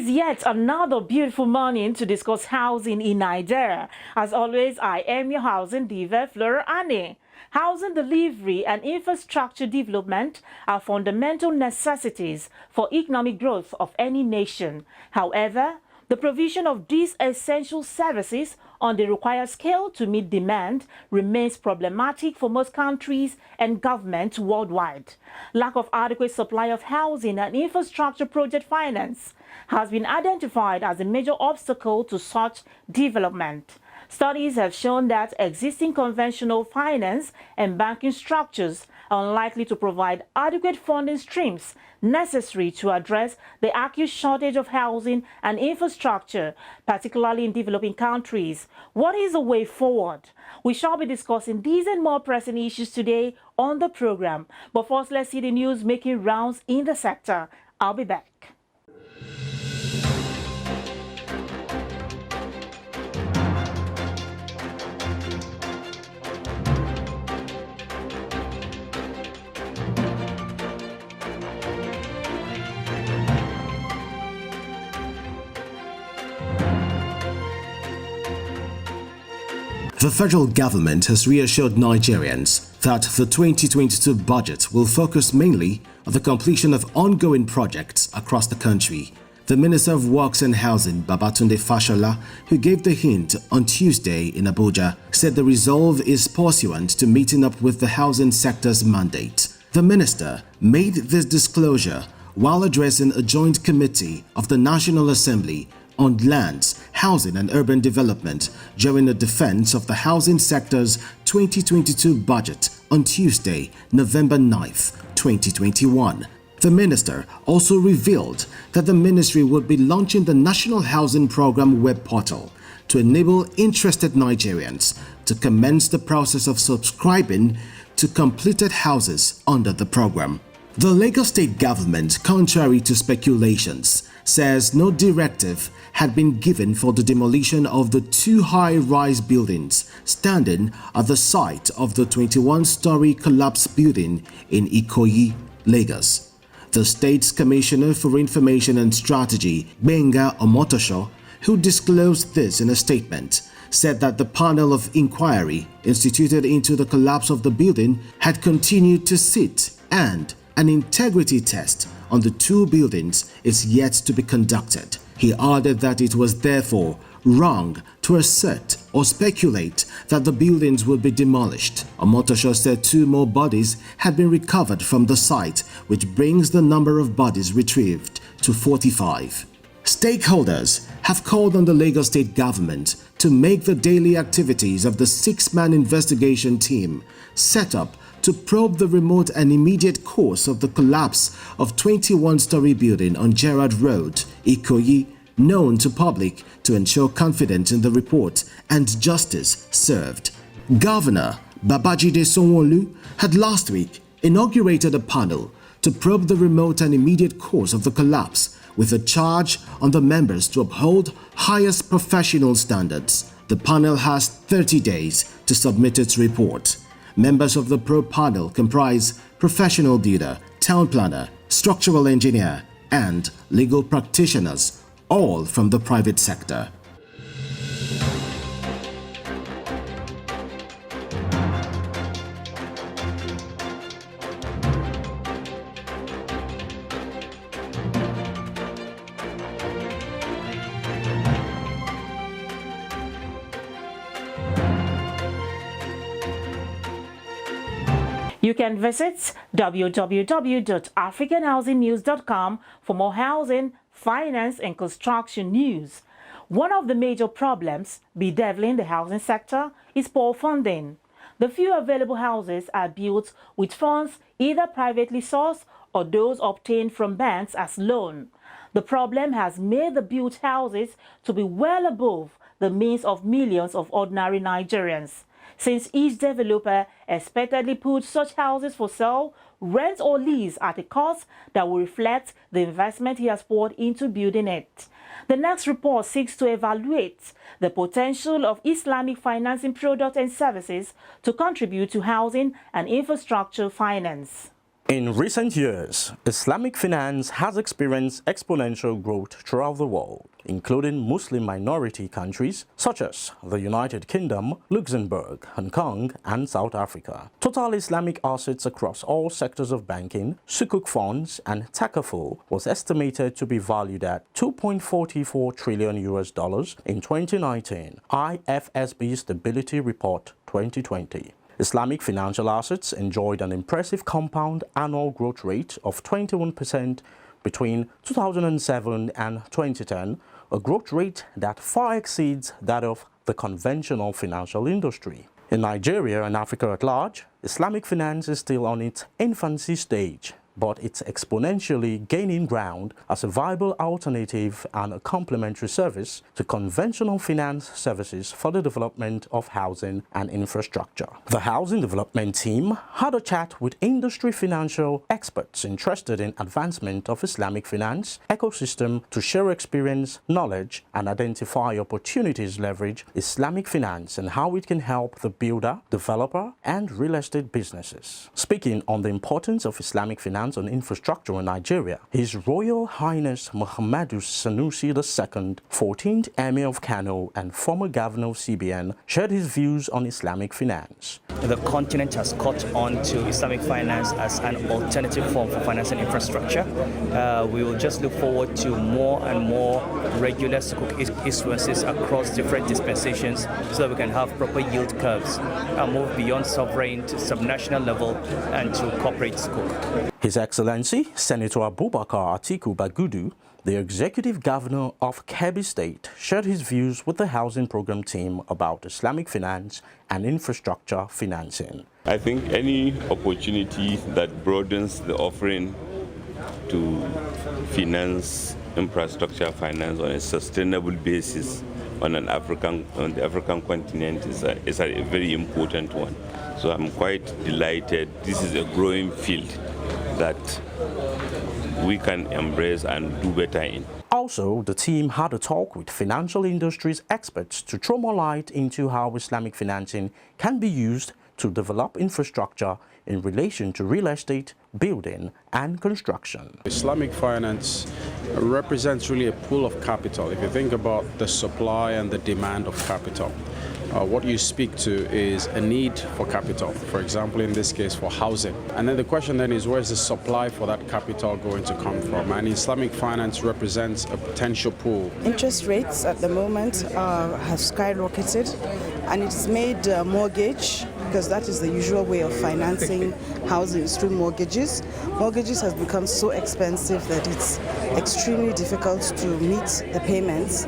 is yet another beautiful morning to discuss housing in Nigeria. As always, I am your housing diva, Flora Annie. Housing delivery and infrastructure development are fundamental necessities for economic growth of any nation. However, the provision of these essential services on the required scale to meet demand remains problematic for most countries and governments worldwide. Lack of adequate supply of housing and infrastructure project finance has been identified as a major obstacle to such development. Studies have shown that existing conventional finance and banking structures are unlikely to provide adequate funding streams necessary to address the acute shortage of housing and infrastructure, particularly in developing countries. What is the way forward? We shall be discussing these and more pressing issues today on the program. But first, let's see the news making rounds in the sector. I'll be back. The federal government has reassured Nigerians that the 2022 budget will focus mainly on the completion of ongoing projects across the country. The Minister of Works and Housing, Babatunde Fashola, who gave the hint on Tuesday in Abuja, said the resolve is pursuant to meeting up with the housing sector's mandate. The minister made this disclosure while addressing a joint committee of the National Assembly on Lands, Housing and Urban Development during the defense of the housing sector's 2022 budget on Tuesday, November 9th, 2021. The minister also revealed that the ministry would be launching the National Housing Program web portal to enable interested Nigerians to commence the process of subscribing to completed houses under the program. The Lagos State government, contrary to speculations, says no directive had been given for the demolition of the two high-rise buildings standing at the site of the 21-story collapsed building in Ikoyi, Lagos. The state's Commissioner for Information and Strategy, Benga Omotosho, who disclosed this in a statement, said that the panel of inquiry instituted into the collapse of the building had continued to sit and an integrity test on the two buildings is yet to be conducted. He added that it was therefore wrong to assert or speculate that the buildings would be demolished. Omotosho said two more bodies had been recovered from the site, which brings the number of bodies retrieved to 45. Stakeholders have called on the Lagos State government to make the daily activities of the six-man investigation team set up to probe the remote and immediate cause of the collapse of 21-story building on Gerrard Road, Ikoyi, known to public to ensure confidence in the report and justice served. Governor Babajide Sanwo-Olu had last week inaugurated a panel to probe the remote and immediate cause of the collapse, with a charge on the members to uphold highest professional standards. The panel has 30 days to submit its report. Members of the probe panel comprise professional builder, town planner, structural engineer, and legal practitioners, all from the private sector. You can visit www.africanhousingnews.com for more housing, finance, and construction news. One of the major problems bedeviling the housing sector is poor funding. The few available houses are built with funds either privately sourced or those obtained from banks as loan. The problem has made the built houses to be well above the means of millions of ordinary Nigerians, since each developer expectedly puts such houses for sale, rent or lease at a cost that will reflect the investment he has poured into building it. The next report seeks to evaluate the potential of Islamic financing products and services to contribute to housing and infrastructure finance. In recent years, Islamic finance has experienced exponential growth throughout the world, including Muslim minority countries such as the United Kingdom, Luxembourg, Hong Kong, and South Africa. Total Islamic assets across all sectors of banking, sukuk funds, and takaful was estimated to be valued at $2.44 trillion in 2019, IFSB Stability Report 2020. Islamic financial assets enjoyed an impressive compound annual growth rate of 21% between 2007 and 2010, a growth rate that far exceeds that of the conventional financial industry. In Nigeria and Africa at large, Islamic finance is still on its infancy stage, but it's exponentially gaining ground as a viable alternative and a complementary service to conventional finance services for the development of housing and infrastructure. The Housing Development Team had a chat with industry financial experts interested in advancement of Islamic finance ecosystem to share experience, knowledge, and identify opportunities leverage Islamic finance and how it can help the builder, developer, and real estate businesses. Speaking on the importance of Islamic finance on infrastructure in Nigeria, His Royal Highness Muhammadu Sanusi II, 14th Emir of Kano and former Governor of CBN, shared his views on Islamic finance. The continent has caught on to Islamic finance as an alternative form for financing infrastructure. We will just look forward to more and more regular sukuk issuances across different dispensations so that we can have proper yield curves and move beyond sovereign to subnational level and to corporate sukuk. His Excellency Senator Abubakar Atiku Bagudu, the Executive Governor of Kebbi State, shared his views with the Housing Program team about Islamic finance and infrastructure financing. I think any opportunity that broadens the offering to finance infrastructure finance on a sustainable basis on the African continent is a very important one. So I'm quite delighted. This is a growing field that we can embrace and do better in. Also, the team had a talk with financial industries experts to throw more light into how Islamic financing can be used to develop infrastructure in relation to real estate, building, and construction. Islamic finance represents really a pool of capital. If you think about the supply and the demand of capital, what you speak to is a need for capital, for example, in this case, for housing. And then the question then is, where's the supply for that capital going to come from? And Islamic finance represents a potential pool. Interest rates at the moment have skyrocketed, and it's made mortgage, because that is the usual way of financing housing, through mortgages. Mortgages has become so expensive that it's extremely difficult to meet the payments.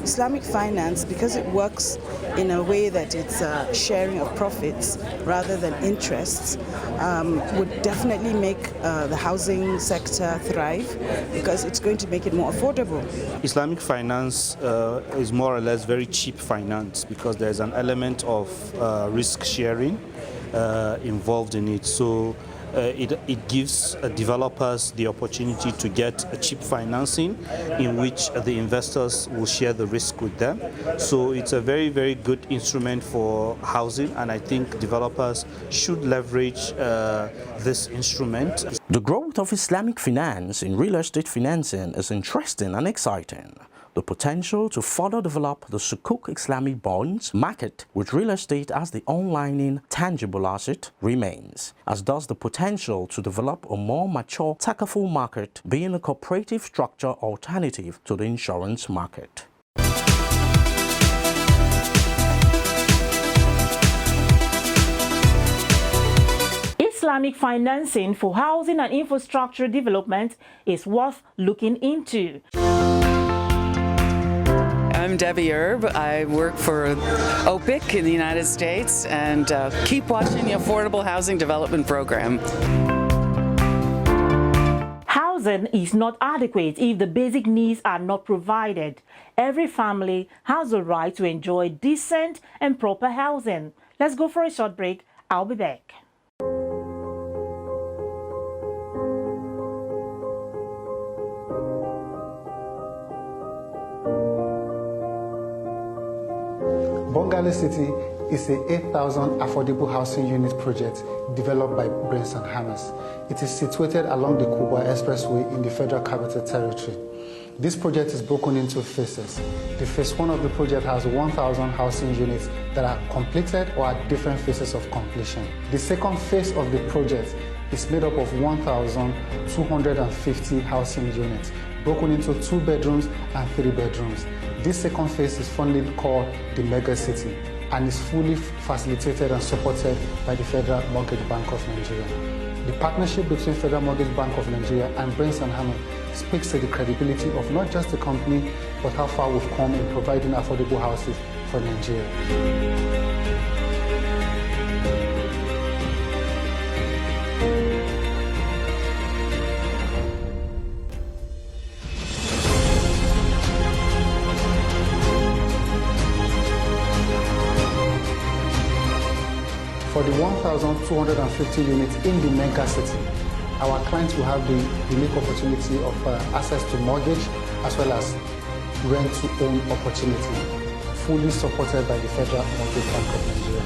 Islamic finance, because it works in a way that it's sharing of profits rather than interests, would definitely make the housing sector thrive, because it's going to make it more affordable. Islamic finance is more or less very cheap finance, because there's an element of risk sharing involved in it. So it gives developers the opportunity to get a cheap financing in which the investors will share the risk with them. So it's a very, very good instrument for housing, and I think developers should leverage this instrument. The growth of Islamic finance in real estate financing is interesting and exciting. The potential to further develop the sukuk Islamic bonds market with real estate as the onlining tangible asset remains, as does the potential to develop a more mature takaful market, being a cooperative structure alternative to the insurance market. Islamic financing for housing and infrastructure development is worth looking into. I'm Debbie Erb. I work for OPIC in the United States, and keep watching the Affordable Housing Development Program. Housing is not adequate if the basic needs are not provided. Every family has the right to enjoy decent and proper housing. Let's go for a short break. I'll be back. Bungalow City is a 8,000 affordable housing unit project developed by Brains and Hammers. It is situated along the Kubwa Expressway in the Federal Capital Territory. This project is broken into phases. The phase 1 of the project has 1,000 housing units that are completed or at different phases of completion. The second phase of the project is made up of 1,250 housing units, broken into 2 bedrooms and 3 bedrooms. This second phase is fondly called the Mega City and is fully facilitated and supported by the Federal Mortgage Bank of Nigeria. The partnership between Federal Mortgage Bank of Nigeria and Brains and Hammers speaks to the credibility of not just the company, but how far we've come in providing affordable houses for Nigeria. For the 1,250 units in the Mega City, our clients will have the unique opportunity of access to mortgage as well as rent-to-own opportunity, fully supported by the Federal Mortgage Bank of Nigeria.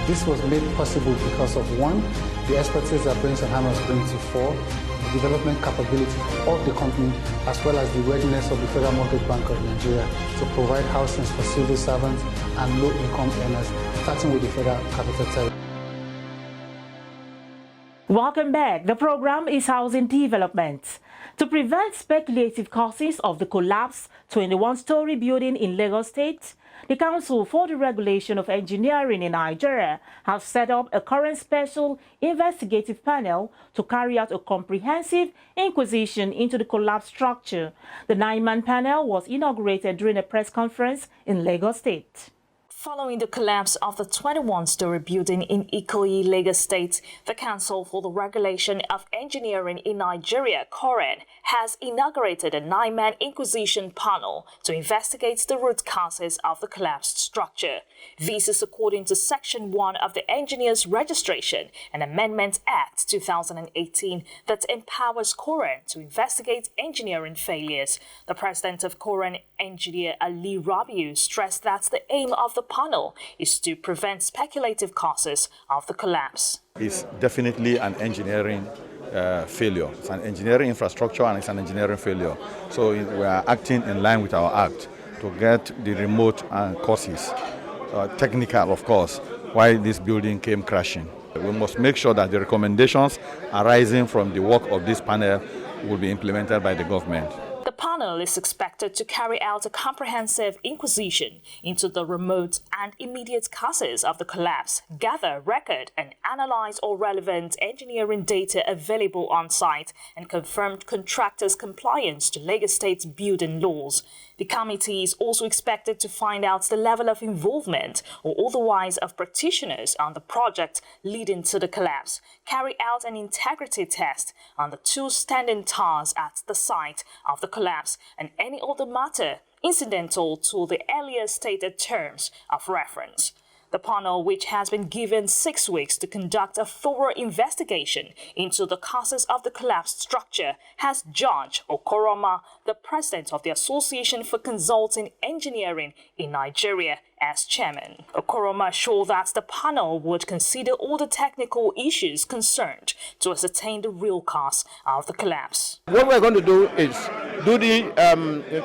This was made possible because of, 1, the expertise that Brains and Hammers bring to fore, the development capability of the company, as well as the readiness of the Federal Mortgage Bank of Nigeria to provide housing for civil servants and low-income earners, starting with the Federal Capital Territory. Welcome back. The program is Housing Development. To prevent speculative causes of the collapsed 21-story building in Lagos State, the Council for the Regulation of Engineering in Nigeria has set up a current special investigative panel to carry out a comprehensive inquisition into the collapsed structure. The 9-man panel was inaugurated during a press conference in Lagos State. Following the collapse of the 21-story building in Ikoyi, Lagos State, the Council for the Regulation of Engineering in Nigeria, COREN, has inaugurated a 9-man inquisition panel to investigate the root causes of the collapsed structure. This is according to Section 1 of the Engineers Registration and Amendment Act 2018 that empowers COREN to investigate engineering failures. The president of COREN, Engineer Ali Rabiu, stressed that the aim of the panel is to prevent speculative causes of the collapse. It's definitely an engineering failure. It's an engineering infrastructure and it's an engineering failure. So we are acting in line with our act to get the remote causes, technical of course, why this building came crashing. We must make sure that the recommendations arising from the work of this panel will be implemented by the government. The panel is expected to carry out a comprehensive inquisition into the remote and immediate causes of the collapse, gather, record, and analyze all relevant engineering data available on site, and confirm contractors' compliance to Lagos State's building laws. The committee is also expected to find out the level of involvement or otherwise of practitioners on the project leading to the collapse, carry out an integrity test on the 2 standing towers at the site of the collapse, and any other matter incidental to the earlier stated terms of reference. The panel, which has been given 6 weeks to conduct a thorough investigation into the causes of the collapsed structure, has Judge Okoroma, the president of the Association for Consulting Engineering in Nigeria, as chairman. Okoroma assured that the panel would consider all the technical issues concerned to ascertain the real cause of the collapse. What we're going to do is do the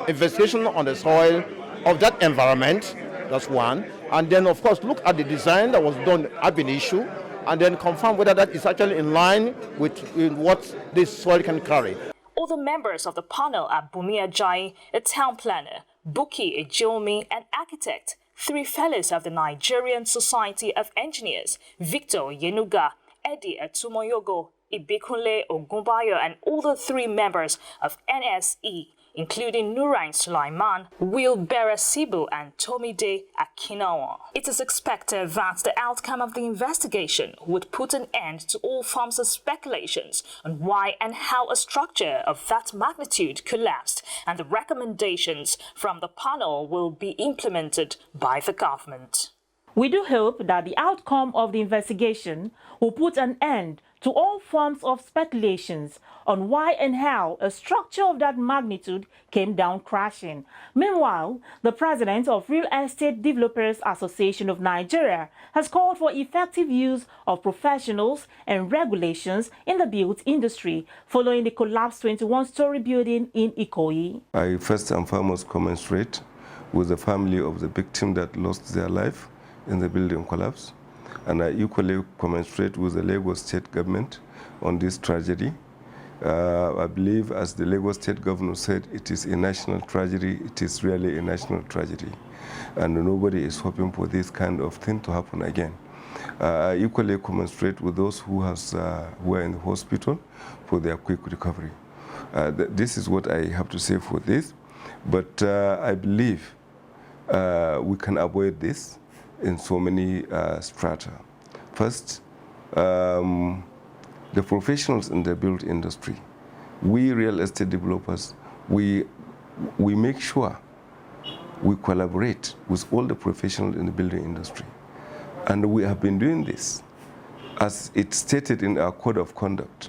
investigation on the soil of that environment. That's one. And then, of course, look at the design that was done ab initio, and then confirm whether that is actually in line with what this soil can carry. Other members of the panel are Bumi Ajayi, a town planner, Buki Ejomi, an architect, 3 fellows of the Nigerian Society of Engineers, Victor Yenuga, Eddie Atumoyogo, Ibikunle Ogunbayo, and other 3 members of NSE, including Nurain Sulaiman, Will Beresibu, and Tomide Akinawa. It is expected that the outcome of the investigation would put an end to all forms of speculations on why and how a structure of that magnitude collapsed, and the recommendations from the panel will be implemented by the government. We do hope that the outcome of the investigation will put an end to all forms of speculations on why and how a structure of that magnitude came down crashing. Meanwhile, the president of Real Estate Developers Association of Nigeria has called for effective use of professionals and regulations in the built industry following the collapsed 21-story building in Ikoyi. I first and foremost commensurate with the family of the victim that lost their life in the building collapse. And I equally commensurate with the Lagos State government on this tragedy. I believe, as the Lagos State governor said, it is a national tragedy. It is really a national tragedy. And nobody is hoping for this kind of thing to happen again. I equally commensurate with those who were in the hospital for their quick recovery. This is what I have to say for this. But I believe we can avoid this in so many strata. First, the professionals in the built industry, we real estate developers, we make sure we collaborate with all the professionals in the building industry. And we have been doing this as it's stated in our code of conduct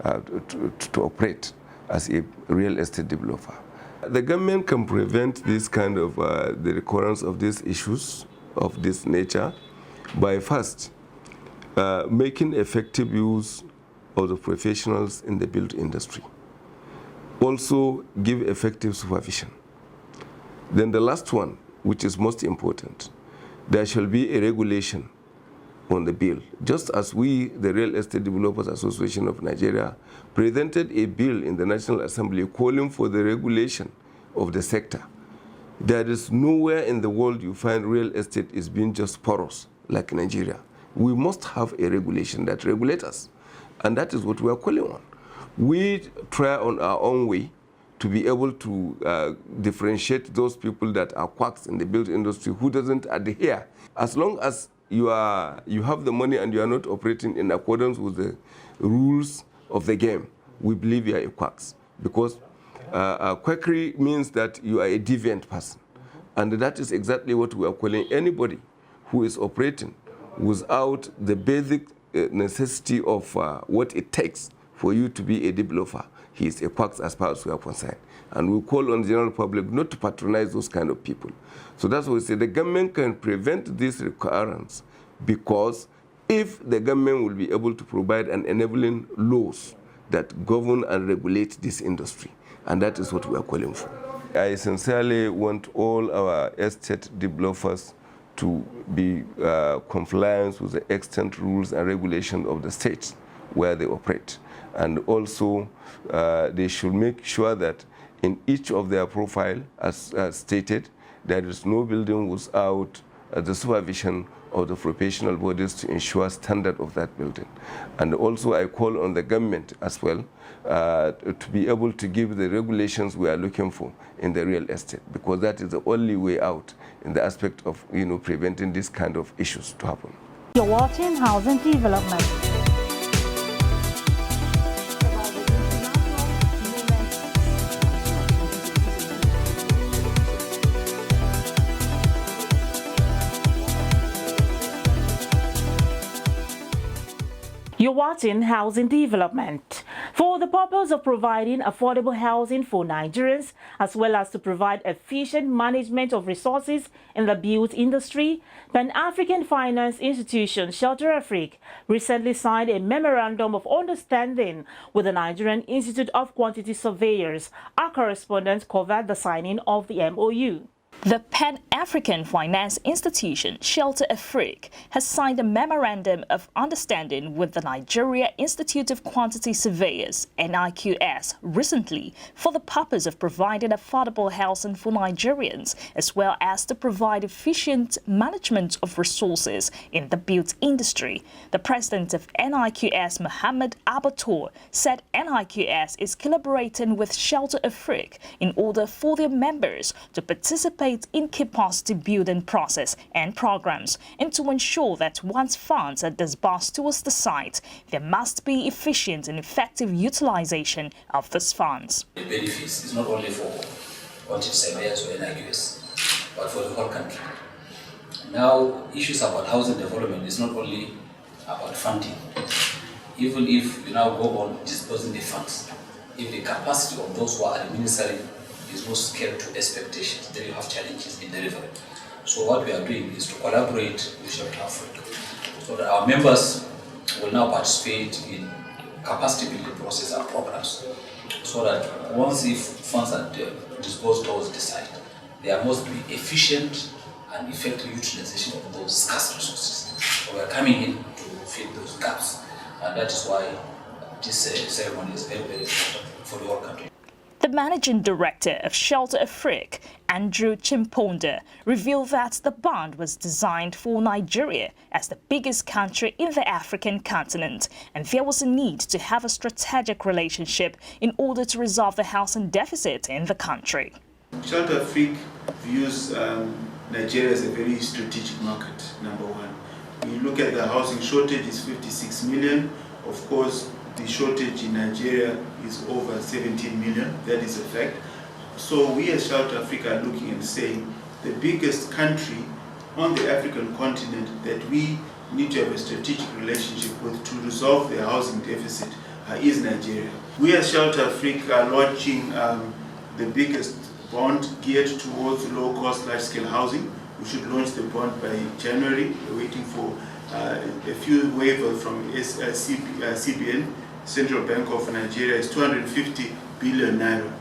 to operate as a real estate developer. The government can prevent this kind of the recurrence of these issues of this nature by first making effective use of the professionals in the built industry. Also give effective supervision. Then the last one, which is most important, there shall be a regulation on the bill. Just as we, the Real Estate Developers Association of Nigeria, presented a bill in the National Assembly calling for the regulation of the sector. There is nowhere in the world you find real estate is being just porous like Nigeria. We must have a regulation that regulates us, and that is what we are calling on. We try on our own way to be able to differentiate those people that are quacks in the built industry who doesn't adhere. As long as you have the money and you are not operating in accordance with the rules of the game, we believe you are a quacks, because quackery means that you are a deviant person. And that is exactly what we are calling anybody who is operating without the basic necessity of what it takes for you to be a developer. He is a quack as far as we are concerned. And we call on the general public not to patronize those kind of people. So that's why we say the government can prevent this recurrence, because if the government will be able to provide an enabling laws that govern and regulate this industry. And that is what we are calling for. I sincerely want all our estate developers to be compliant with the extant rules and regulations of the states where they operate. And also, they should make sure that in each of their profile, as stated, there is no building without the supervision of the professional bodies to ensure standard of that building. And also I call on the government as well to be able to give the regulations we are looking for in the real estate, because that is the only way out in the aspect of preventing this kind of issues to happen. You're watching Housing Development. You're watching Housing Development. For the purpose of providing affordable housing for Nigerians, as well as to provide efficient management of resources in the built industry, Pan-African finance institution Shelter Afrique recently signed a memorandum of understanding with the Nigerian Institute of Quantity Surveyors. Our correspondent covered the signing of the MOU. The Pan-African Finance Institution, Shelter Afrique, has signed a Memorandum of Understanding with the Nigeria Institute of Quantity Surveyors, NIQS, recently for the purpose of providing affordable housing for Nigerians, as well as to provide efficient management of resources in the built industry. The president of NIQS, Mohammed Abator, said NIQS is collaborating with Shelter Afrique in order for their members to participate in capacity building process and programs, and to ensure that once funds are disbursed towards the site, there must be efficient and effective utilization of these funds. The benefits is not only for quantity surveyors or NIQS, but for the whole country. Now, issues about housing development is not only about funding. even if we now go on disposing the funds, if the capacity of those who are administering is not scaled to expectations, then you have challenges in delivery. So what we are doing is to collaborate with Shelter Africa so that our members will now participate in capacity building process and programs, so that once if funds are disposed towards the site, there must be efficient and effective utilization of those scarce resources. So we are coming in to fill those gaps, and that is why this ceremony is very, very important for the whole country. The managing director of Shelter Afrique, Andrew Chimponda, revealed that the bond was designed for Nigeria as the biggest country in the African continent, and there was a need to have a strategic relationship in order to resolve the housing deficit in the country. Shelter Afrique views Nigeria as a very strategic market, number one. We look at the housing shortage is 56 million. Of course, the shortage in Nigeria is over 17 million. That is a fact. So we as Shelter Africa are looking and saying the biggest country on the African continent that we need to have a strategic relationship with to resolve the housing deficit is Nigeria. We as Shelter Africa are launching the biggest bond geared towards low-cost, large-scale housing. We should launch the bond by January. We're waiting for a few waivers from CBN, Central Bank of Nigeria. It's 250 billion naira.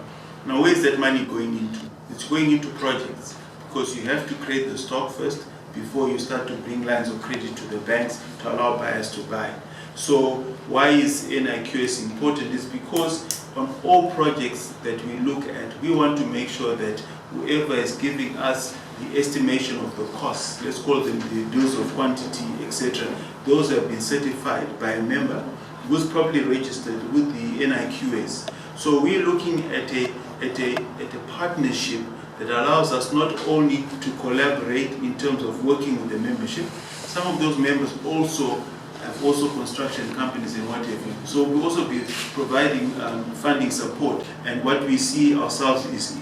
Now, where is that money going into? It's going into projects, because you have to create the stock first before you start to bring lines of credit to the banks to allow buyers to buy. So why is NIQS important? It's because on all projects that we look at, we want to make sure that whoever is giving us the estimation of the costs, let's call them the bills of quantity, etc., those have been certified by a member who's probably registered with the NIQS. So we're looking at a partnership that allows us not only to collaborate in terms of working with the membership, some of those members also have construction companies and what have you. So we'll also be providing funding support. And what we see ourselves is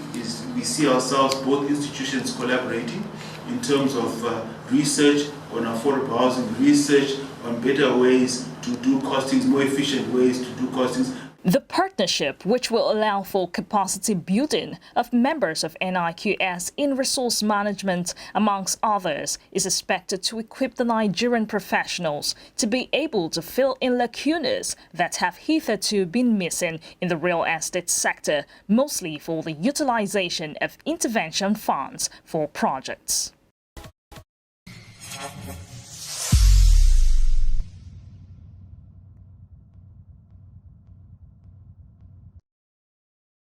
we see ourselves, both institutions, collaborating in terms of research on affordable housing, research on better ways to do costings, more efficient ways to do costings. The partnership, which will allow for capacity building of members of NIQS in resource management, amongst others, is expected to equip the Nigerian professionals to be able to fill in lacunas that have hitherto been missing in the real estate sector, mostly for the utilization of intervention funds for projects.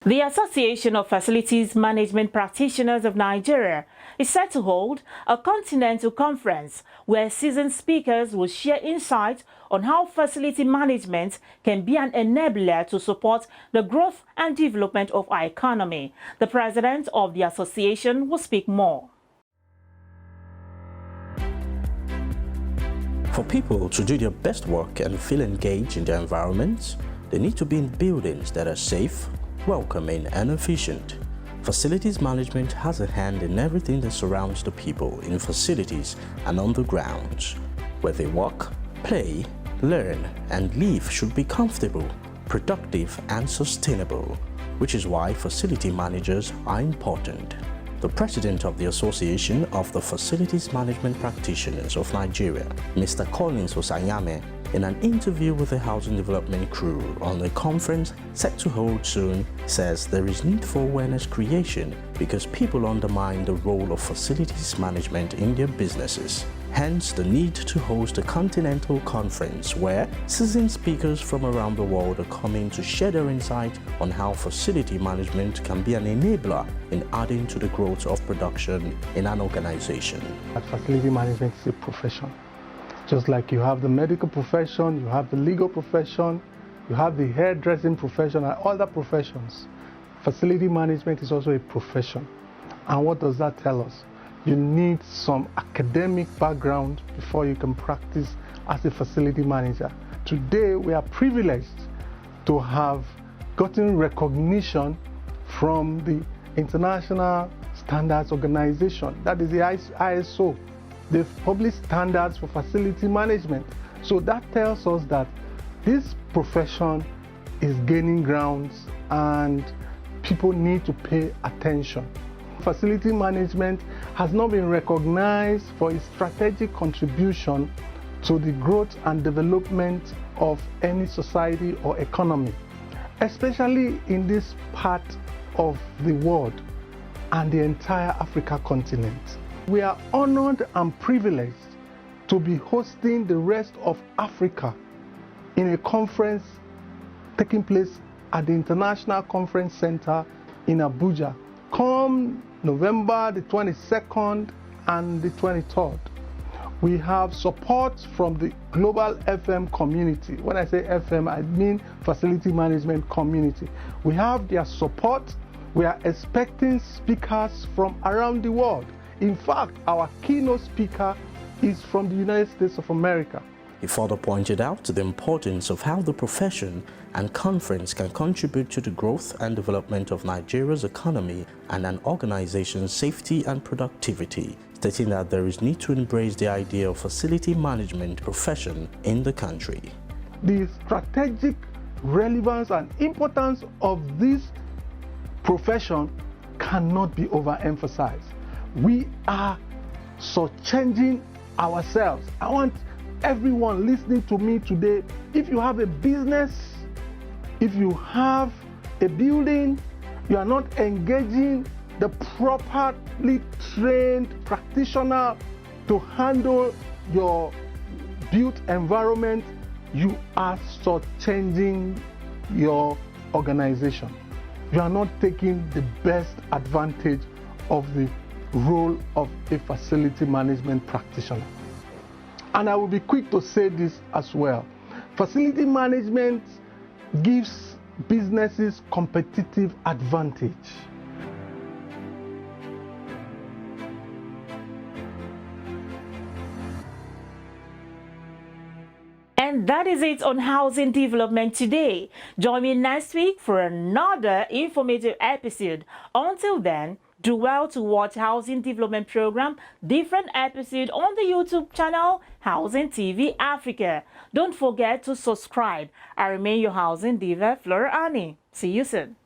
The Association of Facilities Management Practitioners of Nigeria is set to hold a continental conference where seasoned speakers will share insights on how facility management can be an enabler to support the growth and development of our economy. The president of the association will speak more. For people to do their best work and feel engaged in their environments, they need to be in buildings that are safe, welcoming and efficient. Facilities management has a hand in everything that surrounds the people in facilities and on the grounds. Where they work, play, learn and live should be comfortable, productive and sustainable, which is why facility managers are important. The president of the Association of the Facilities Management Practitioners of Nigeria, Mr. Collins Osanyame, in an interview with the Housing Development crew on a conference set to hold soon, says there is need for awareness creation because people undermine the role of facilities management in their businesses. Hence the need to host a continental conference where seasoned speakers from around the world are coming to share their insight on how facility management can be an enabler in adding to the growth of production in an organization. Facility management is a profession. Just like you have the medical profession, you have the legal profession, you have the hairdressing profession and other professions. Facility management is also a profession. And what does that tell us? You need some academic background before you can practice as a facility manager. Today, we are privileged to have gotten recognition from the International Standards Organization, that is the ISO. They've published standards for facility management. So that tells us that This profession is gaining grounds and people need to pay attention. Facility management has not been recognized for its strategic contribution to the growth and development of any society or economy, especially in this part of the world and the entire Africa continent. We are honored and privileged to be hosting the rest of Africa in a conference taking place at the International Conference Center in Abuja come November the 22nd and the 23rd. We have support from the global FM community. When I say FM, I mean facility management community. We have their support. We are expecting speakers from around the world. In fact, our keynote speaker is from the United States of America. He further pointed out the importance of how the profession and conference can contribute to the growth and development of Nigeria's economy and an organization's safety and productivity, stating that there is need to embrace the idea of facility management profession in the country. The strategic relevance and importance of this profession cannot be overemphasized. We are changing ourselves. I want everyone listening to me today, if you have a business, if you have a building, you are not engaging the properly trained practitioner to handle your built environment, you are changing your organization. You are not taking the best advantage of the role of a facility management practitioner. And I will be quick to say this as well. Facility management gives businesses competitive advantage. And that is it on housing development today. Join me next week for another informative episode. Until then, do well to watch Housing Development Program, different episode on the YouTube channel, Housing TV Africa. Don't forget to subscribe. I remain your Housing Diva, Flora Annie. See you soon.